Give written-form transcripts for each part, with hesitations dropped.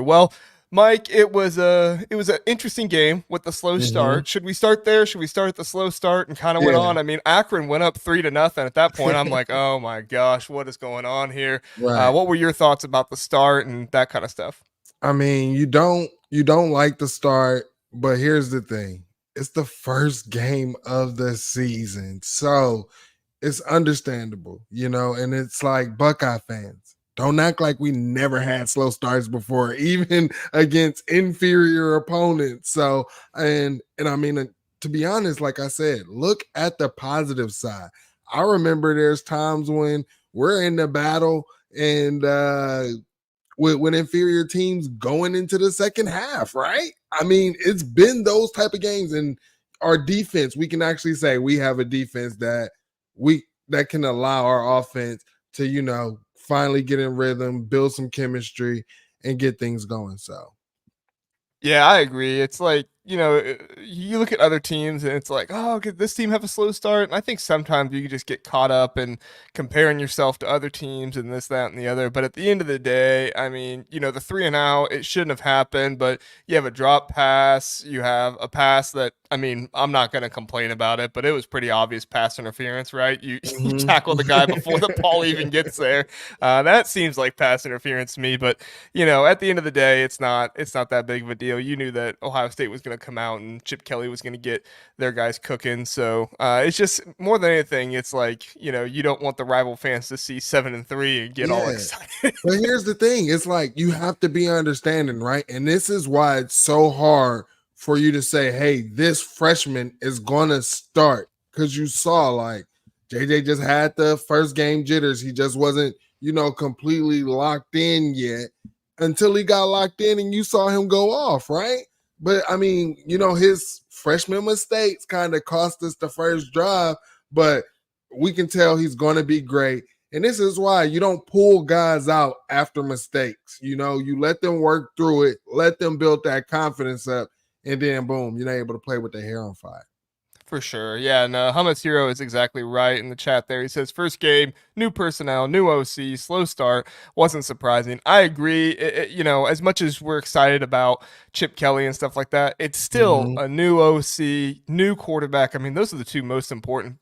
Well, Mike, it was an interesting game with the slow Hmm. start. Should we start there? Should we start at the slow start and kind of went Yeah, on? I mean, Akron went up 3-0. At that point, I'm like, oh my gosh, what is going on here? right. What were your thoughts about the start and that kind of stuff? I mean, you don't like the start, but here's the thing. It's the first game of the season. So it's understandable, and it's like Buckeye fans. Don't act like we never had slow starts before, even against inferior opponents. So, and I mean, to be honest, like I said, look at the positive side. I remember there's times when we're in the battle and with inferior teams going into the second half, right? I mean, it's been those type of games, and our defense, we can actually say we have a defense that can allow our offense to, finally get in rhythm, build some chemistry, and get things going. So Yeah, I agree. It's like, you look at other teams and it's like, oh, could this team have a slow start? And I think sometimes you just get caught up in comparing yourself to other teams and this, that, and the other. But at the end of the day, I mean, the three and out, it shouldn't have happened. But you have a drop pass, you have a pass that, I mean, I'm not going to complain about it, but it was pretty obvious pass interference, right? You, you mhm. tackle the guy before the ball even gets there. That seems like pass interference to me. But at the end of the day, it's not that big of a deal. You knew that Ohio State was going to come out and Chip Kelly was going to get their guys cooking. So it's just more than anything, it's like you don't want the rival fans to see 7-3 and get all Yeah. excited. But here's the thing, it's like you have to be understanding, right? And this is why it's so hard for you to say, hey, this freshman is gonna start. Because you saw like JJ just had the first game jitters. He just wasn't, completely locked in yet until he got locked in and you saw him go off, right? But I mean, his freshman mistakes kind of cost us the first drive, but we can tell he's gonna be great. And this is why you don't pull guys out after mistakes. You let them work through it, let them build that confidence up, and then boom, you're able to play with their hair on fire. For sure. Yeah, no, Hummus Hero is exactly right in the chat there. He says, first game, new personnel, new OC, slow start. Wasn't surprising. I agree. As much as we're excited about Chip Kelly and stuff like that, it's still Mm-hmm. a new OC, new quarterback. I mean, those are the two most important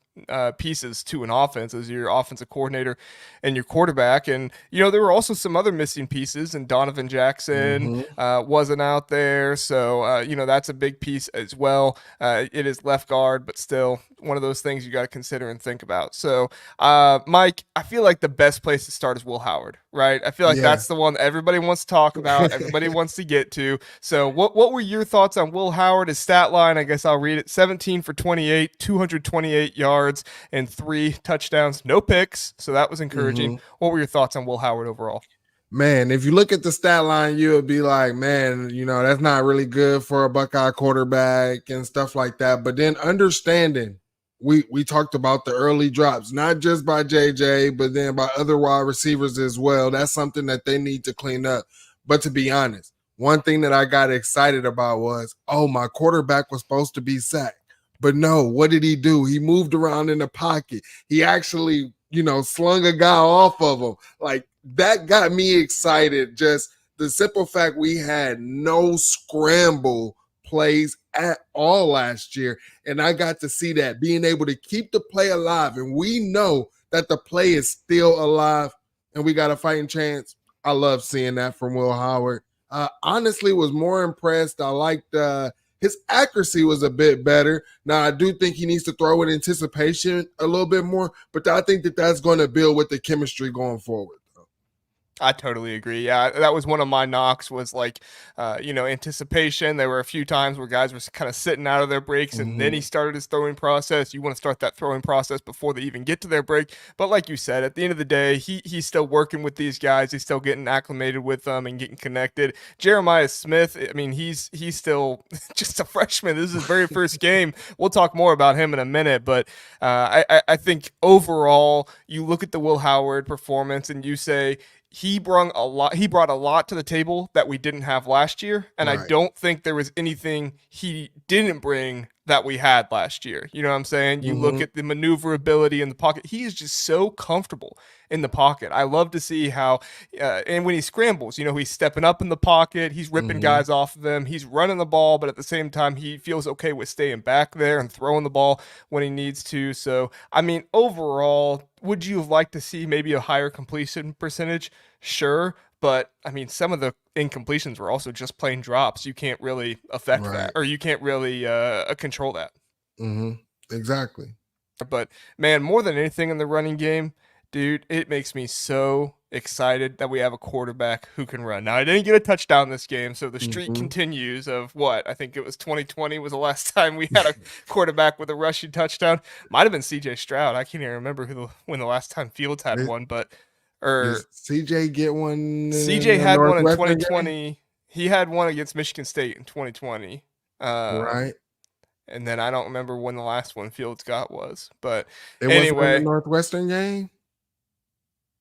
pieces to an offense as your offensive coordinator and your quarterback. And, there were also some other missing pieces, and Donovan Jackson Mm-hmm. wasn't out there. So, that's a big piece as well. It is left guard, but still one of those things you got to consider and think about. So, Mike, I feel like the best place to start is Will Howard, right? I feel like Yeah. that's the one that everybody wants to talk about, everybody wants to get to. So, what were your thoughts on Will Howard? His stat line, I guess I'll read it: 17 for 28, 228 yards, and 3 touchdowns, no picks. So that was encouraging. Mm-hmm. What were your thoughts on Will Howard overall? Man, if you look at the stat line, you would be like, man, that's not really good for a Buckeye quarterback and stuff like that. But then understanding, we talked about the early drops, not just by JJ, but then by other wide receivers as well. That's something that they need to clean up. But to be honest, one thing that I got excited about was, oh, my quarterback was supposed to be sacked. But no, what did he do? He moved around in the pocket. He actually, slung a guy off of him. Like, that got me excited. Just the simple fact we had no scramble plays at all last year. And I got to see that, being able to keep the play alive. And we know that the play is still alive and we got a fighting chance. I love seeing that from Will Howard. Honestly, was more impressed. I liked his accuracy was a bit better. Now, I do think he needs to throw in anticipation a little bit more, but I think that that's going to build with the chemistry going forward. I totally agree. Yeah, that was one of my knocks was like, anticipation. There were a few times where guys were kind of sitting out of their breaks, and then he Mm-hmm. started his throwing process. You want to start that throwing process before they even get to their break. But like you said, at the end of the day, he's still working with these guys. He's still getting acclimated with them and getting connected. Jeremiah Smith, I mean, he's still just a freshman. This is his very first game. We'll talk more about him in a minute, but I think overall, you look at the Will Howard performance and you say, he brought a lot to the table that we didn't have last year, and I Right. don't think there was anything he didn't bring that we had last year. You know what I'm saying? You look Mm-hmm. at the maneuverability in the pocket. He is just so comfortable in the pocket. I love to see how, and when he scrambles, he's stepping up in the pocket. He's ripping Mm-hmm. guys off of him. He's running the ball, but at the same time, he feels okay with staying back there and throwing the ball when he needs to. So, I mean, overall, would you have liked to see maybe a higher completion percentage? Sure. But I mean, some of the incompletions were also just plain drops. You can't really affect that, Right. or you can't really control that. Mm-hmm. Exactly. But man, more than anything in the running game, dude, it makes me so excited that we have a quarterback who can run. Now, I didn't get a touchdown this game, so the streak Mm-hmm. continues of what? I think it was 2020 was the last time we had a quarterback with a rushing touchdown. Might have been CJ Stroud. I can't even remember when the last time Fields had Did, one, but did or CJ get one in CJ the had one in Northwestern game? 2020. He had one against Michigan State in 2020. Right. And then I don't remember when the last one Fields got was. But It wasn't in the anyway, Northwestern game?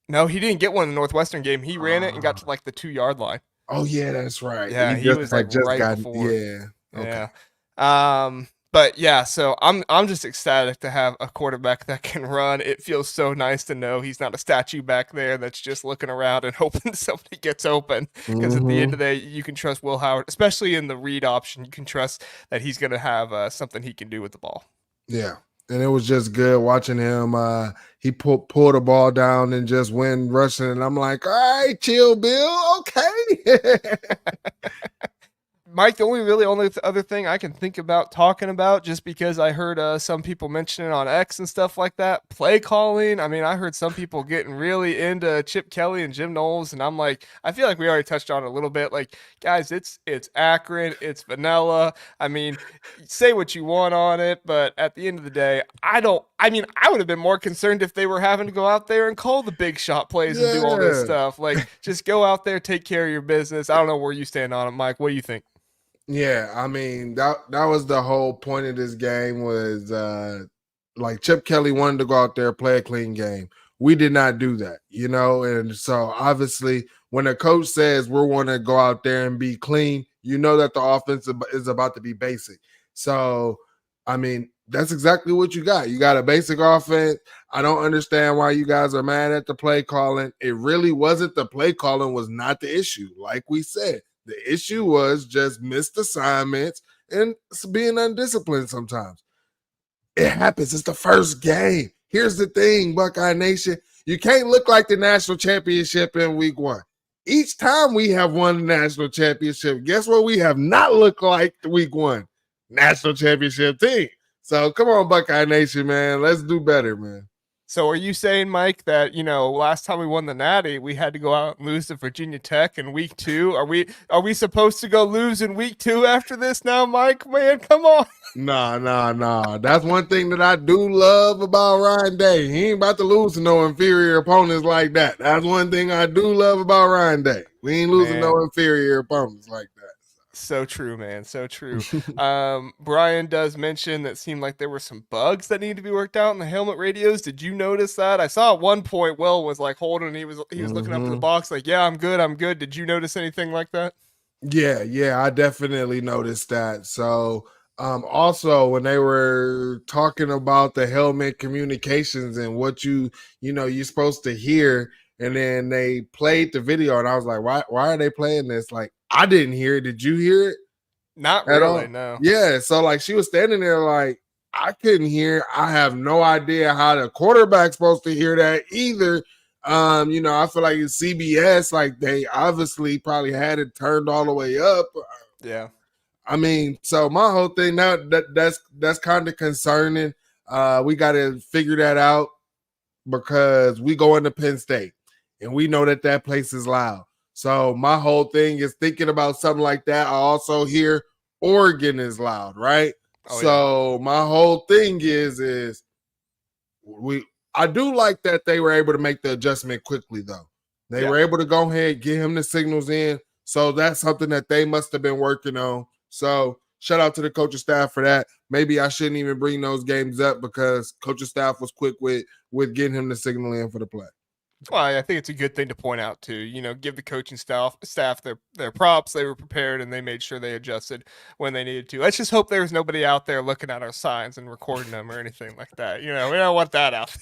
no, he didn't get one in the Northwestern game. He ran it and got to Ah. like the 2 yard line. Oh yeah, that's right. Yeah, He he just was like had just right gotten, before. yeah. Okay. Yeah. But yeah, so I'm just ecstatic to have a quarterback that can run. It feels so nice to know he's not a statue back there that's just looking around and hoping somebody gets open. Because at the end Mm-hmm. of the day, you can trust Will Howard, especially in the read option. You can trust that he's going to have something he can do with the ball. Yeah. And it was just good watching him. He pulled the ball down and just went rushing. And I'm like, all right, chill, Bill. Okay. Mike, the only other thing I can think about talking about, just because I heard some people mention it on X and stuff like that, play calling. I mean, I heard some people getting really into Chip Kelly and Jim Knowles, and I'm like, I feel like we already touched on it a little bit. Like, guys, it's Akron, it's vanilla. I mean, say what you want on it, but at the end of the day, I don't. I mean, I would have been more concerned if they were having to go out there and call the big shot plays and do all this Yeah. stuff. Like, just go out there, take care of your business. I don't know where you stand on it, Mike. What do you think? Yeah, I mean that was the whole point of this game was like Chip Kelly wanted to go out there play a clean game. We did not do that, and so obviously when a coach says we want to go out there and be clean, you know that the offense is about to be basic. So, I mean, that's exactly what you got. You got a basic offense. I don't understand why you guys are mad at the play calling. It really wasn't the play calling was not the issue, like we said. The issue was just missed assignments and being undisciplined sometimes. It happens. It's the first game. Here's the thing, Buckeye Nation. You can't look like the national championship in week one. Each time we have won the national championship, guess what we have not looked like week one? National championship team. So come on, Buckeye Nation, man. Let's do better, man. So are you saying, Mike, that last time we won the Natty, we had to go out and lose to Virginia Tech in week 2? Are we supposed to go lose in week 2 after this now, Mike? Man, come on. Nah. That's one thing that I do love about Ryan Day. He ain't about to lose to no inferior opponents like that. That's one thing I do love about Ryan Day. We ain't losing Man, no inferior opponents like that. so true, man. So true. Brian does mention that seemed like there were some bugs that need to be worked out in the helmet radios. Did you notice that? I saw at one point Will was like holding, he was looking up to the box like, yeah, I'm good, I'm good. Did you notice anything like that? Yeah, I definitely noticed that. So, also when they were talking about the helmet communications and what you're supposed to hear, and then they played the video, and I was like, why are they playing this? Like, I didn't hear it. Did you hear it Not at really, all? no. Yeah. So like she was standing there like I couldn't hear. I have no idea how the quarterback's supposed to hear that either. I feel like it's CBS, like they obviously probably had it turned all the way up. Yeah. I mean, so my whole thing now that's kind of concerning. We got to figure that out because we go into Penn State and we know that place is loud. So my whole thing is thinking about something like that. I also hear Oregon is loud, right? Oh yeah. So my whole thing is we I do like that they were able to make the adjustment quickly though. They Yeah. were able to go ahead, get him the signals in. So that's something that they must have been working on. So shout out to the coaching staff for that. Maybe I shouldn't even bring those games up because coaching staff was quick with getting him the signal in for the play. Well, I think it's a good thing to point out too. Give the coaching staff their props. They were prepared and they made sure they adjusted when they needed to. Let's just hope there's nobody out there looking at our signs and recording them or anything like that. We don't want that out.